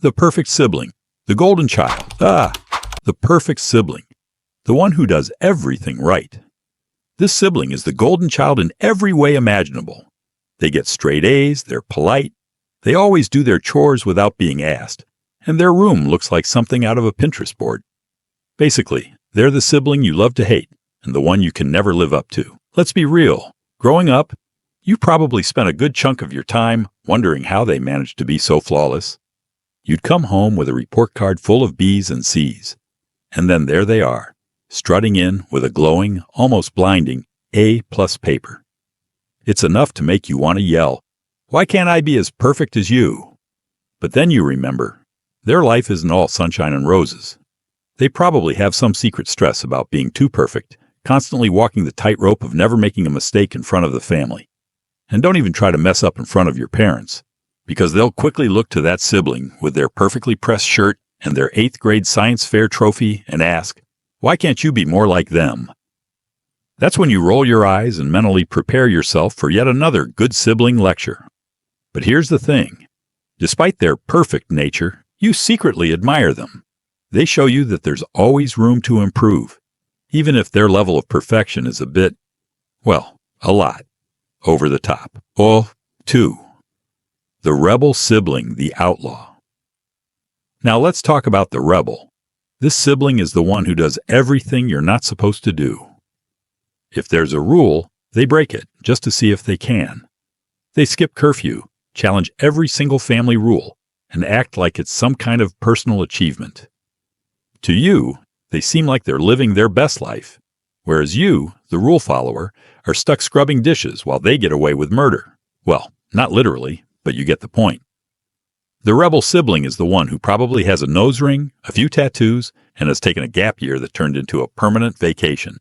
The perfect sibling. The golden child. The perfect sibling. The one who does everything right. This sibling is the golden child in every way imaginable. They get straight A's, they're polite, they always do their chores without being asked, and their room looks like something out of a Pinterest board. Basically, they're the sibling you love to hate, and the one you can never live up to. Let's be real. Growing up, you probably spent a good chunk of your time wondering how they managed to be so flawless. You'd come home with a report card full of B's and C's, and then there they are, strutting in with a glowing, almost blinding A+ paper. It's enough to make you want to yell, "Why can't I be as perfect as you?" But then you remember, their life isn't all sunshine and roses. They probably have some secret stress about being too perfect, constantly walking the tightrope of never making a mistake in front of the family. And don't even try to mess up in front of your parents, because they'll quickly look to that sibling with their perfectly pressed shirt and their 8th grade science fair trophy and ask, "Why can't you be more like them?" That's when you roll your eyes and mentally prepare yourself for yet another good sibling lecture. But here's the thing. Despite their perfect nature, you secretly admire them. They show you that there's always room to improve, even if their level of perfection is a bit, well, a lot, over the top. Or two. The rebel sibling, the outlaw. Now let's talk about the rebel. This sibling is the one who does everything you're not supposed to do. If there's a rule, they break it just to see if they can. They skip curfew, challenge every single family rule, and act like it's some kind of personal achievement. To you, they seem like they're living their best life, whereas you, the rule follower, are stuck scrubbing dishes while they get away with murder. Well, not literally, but you get the point. The rebel sibling is the one who probably has a nose ring, a few tattoos, and has taken a gap year that turned into a permanent vacation.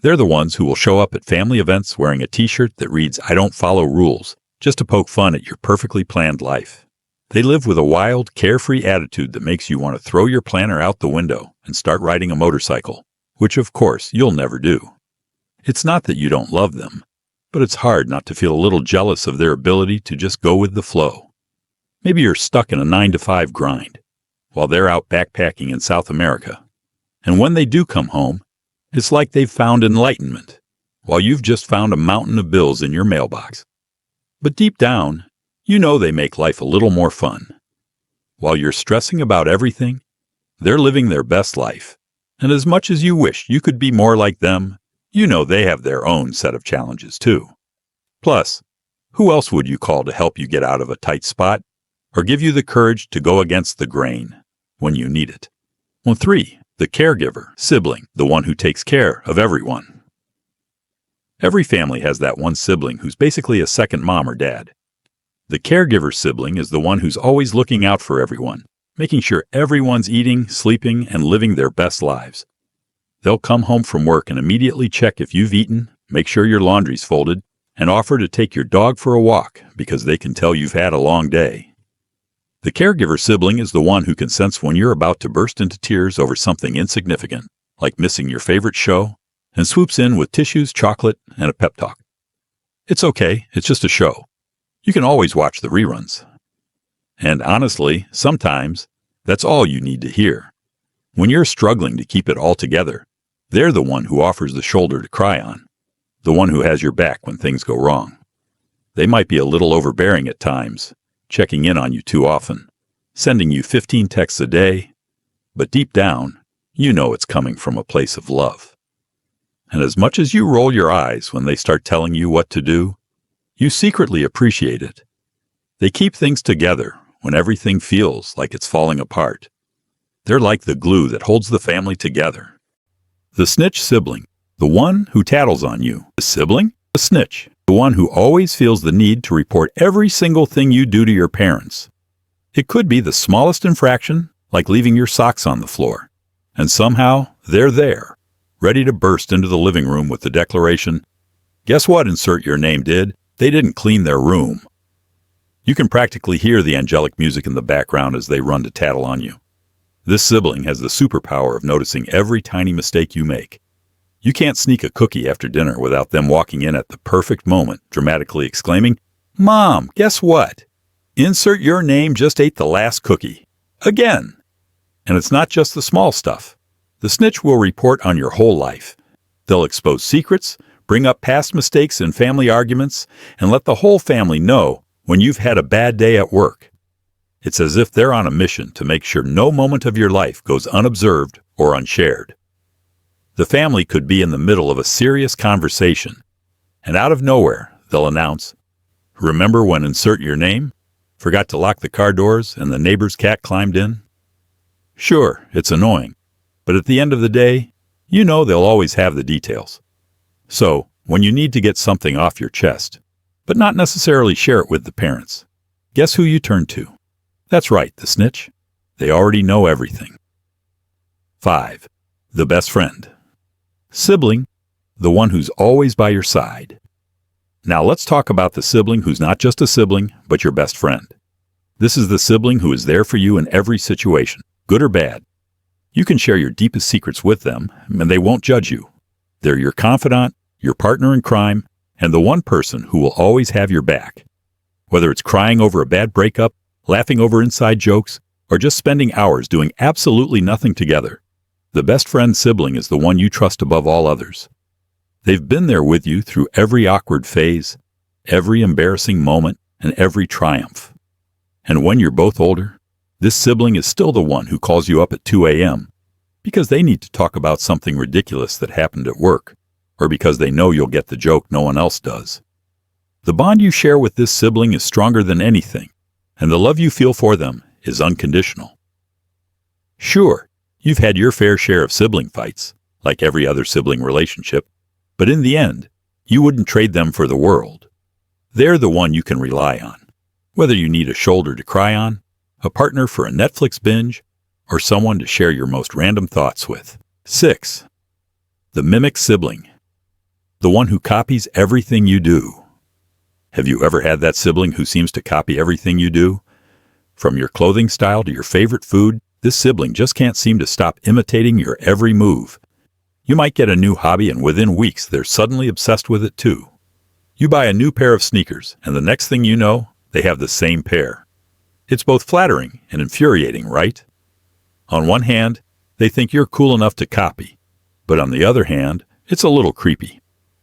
They're the ones who will show up at family events wearing a t-shirt that reads, "I don't follow rules," just to poke fun at your perfectly planned life. They live with a wild, carefree attitude that makes you want to throw your planner out the window and start riding a motorcycle, which of course you'll never do. It's not that you don't love them, but it's hard not to feel a little jealous of their ability to just go with the flow. Maybe you're stuck in a 9-to-5 grind, while they're out backpacking in South America. And when they do come home, it's like they've found enlightenment, while you've just found a mountain of bills in your mailbox. But deep down, you know they make life a little more fun. While you're stressing about everything, they're living their best life. And as much as you wish you could be more like them, you know they have their own set of challenges too. Plus, who else would you call to help you get out of a tight spot or give you the courage to go against the grain when you need it? 3. The caregiver, sibling, the one who takes care of everyone. Every family has that one sibling who's basically a second mom or dad. The caregiver sibling is the one who's always looking out for everyone, making sure everyone's eating, sleeping, and living their best lives. They'll come home from work and immediately check if you've eaten, make sure your laundry's folded, and offer to take your dog for a walk because they can tell you've had a long day. The caregiver sibling is the one who can sense when you're about to burst into tears over something insignificant, like missing your favorite show, and swoops in with tissues, chocolate, and a pep talk. It's okay, it's just a show. You can always watch the reruns. And honestly, sometimes, that's all you need to hear. When you're struggling to keep it all together, they're the one who offers the shoulder to cry on, the one who has your back when things go wrong. They might be a little overbearing at times, checking in on you too often, sending you 15 texts a day, but deep down, you know it's coming from a place of love. And as much as you roll your eyes when they start telling you what to do, you secretly appreciate it. They keep things together when everything feels like it's falling apart. They're like the glue that holds the family together. The snitch sibling, the one who tattles on you. The sibling? The snitch, the one who always feels the need to report every single thing you do to your parents. It could be the smallest infraction, like leaving your socks on the floor. And somehow, they're there, ready to burst into the living room with the declaration, "Guess what, insert your name did? They didn't clean their room." You can practically hear the angelic music in the background as they run to tattle on you. This sibling has the superpower of noticing every tiny mistake you make. You can't sneak a cookie after dinner without them walking in at the perfect moment, dramatically exclaiming, "Mom, guess what?" Insert your name just ate the last cookie. Again. And it's not just the small stuff. The snitch will report on your whole life. They'll expose secrets, bring up past mistakes and family arguments, and let the whole family know when you've had a bad day at work. It's as if they're on a mission to make sure no moment of your life goes unobserved or unshared. The family could be in the middle of a serious conversation, and out of nowhere, they'll announce, "Remember when insert your name? Forgot to lock the car doors and the neighbor's cat climbed in?" Sure, it's annoying, but at the end of the day, you know they'll always have the details. So, when you need to get something off your chest, but not necessarily share it with the parents, guess who you turn to? That's right, the snitch. They already know everything. 5. The best friend. Sibling, the one who's always by your side. Now let's talk about the sibling who's not just a sibling, but your best friend. This is the sibling who is there for you in every situation, good or bad. You can share your deepest secrets with them, and they won't judge you. They're your confidant, your partner in crime, and the one person who will always have your back. Whether it's crying over a bad breakup, laughing over inside jokes, or just spending hours doing absolutely nothing together, the best friend sibling is the one you trust above all others. They've been there with you through every awkward phase, every embarrassing moment, and every triumph. And when you're both older, this sibling is still the one who calls you up at 2 a.m. because they need to talk about something ridiculous that happened at work, or because they know you'll get the joke no one else does. The bond you share with this sibling is stronger than anything, and the love you feel for them is unconditional. Sure, you've had your fair share of sibling fights, like every other sibling relationship, but in the end, you wouldn't trade them for the world. They're the one you can rely on, whether you need a shoulder to cry on, a partner for a Netflix binge, or someone to share your most random thoughts with. 6. The mimic sibling. The one who copies everything you do. Have you ever had that sibling who seems to copy everything you do? From your clothing style to your favorite food, this sibling just can't seem to stop imitating your every move. You might get a new hobby and within weeks they're suddenly obsessed with it too. You buy a new pair of sneakers and the next thing you know, they have the same pair. It's both flattering and infuriating, right? On one hand, they think you're cool enough to copy, but on the other hand, it's a little creepy.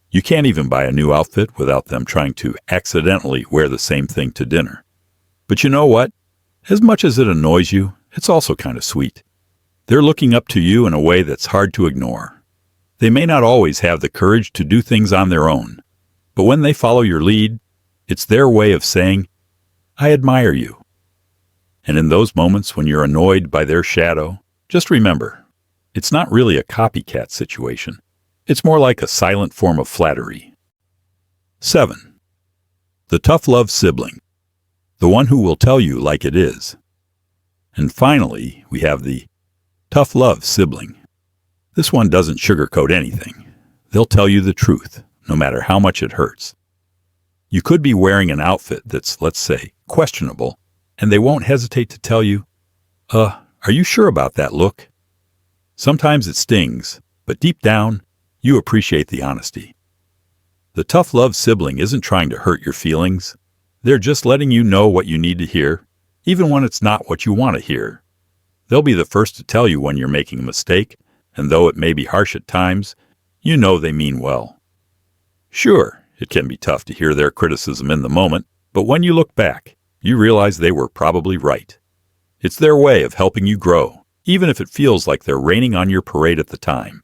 You can't even buy a new outfit without them trying to accidentally wear the same thing to dinner. But you know what? As much as it annoys you, it's also kind of sweet. They're looking up to you in a way that's hard to ignore. They may not always have the courage to do things on their own, but when they follow your lead, it's their way of saying, "I admire you." And in those moments when you're annoyed by their shadow, just remember, it's not really a copycat situation. It's more like a silent form of flattery. 7. The tough love sibling. The one who will tell you like it is. And finally, we have the tough love sibling. This one doesn't sugarcoat anything. They'll tell you the truth, no matter how much it hurts. You could be wearing an outfit that's, let's say, questionable, and they won't hesitate to tell you, are you sure about that look?" Sometimes it stings, but deep down, you appreciate the honesty. The tough love sibling isn't trying to hurt your feelings. They're just letting you know what you need to hear, even when it's not what you want to hear. They'll be the first to tell you when you're making a mistake, and though it may be harsh at times, you know they mean well. Sure, it can be tough to hear their criticism in the moment, but when you look back, you realize they were probably right. It's their way of helping you grow, even if it feels like they're raining on your parade at the time.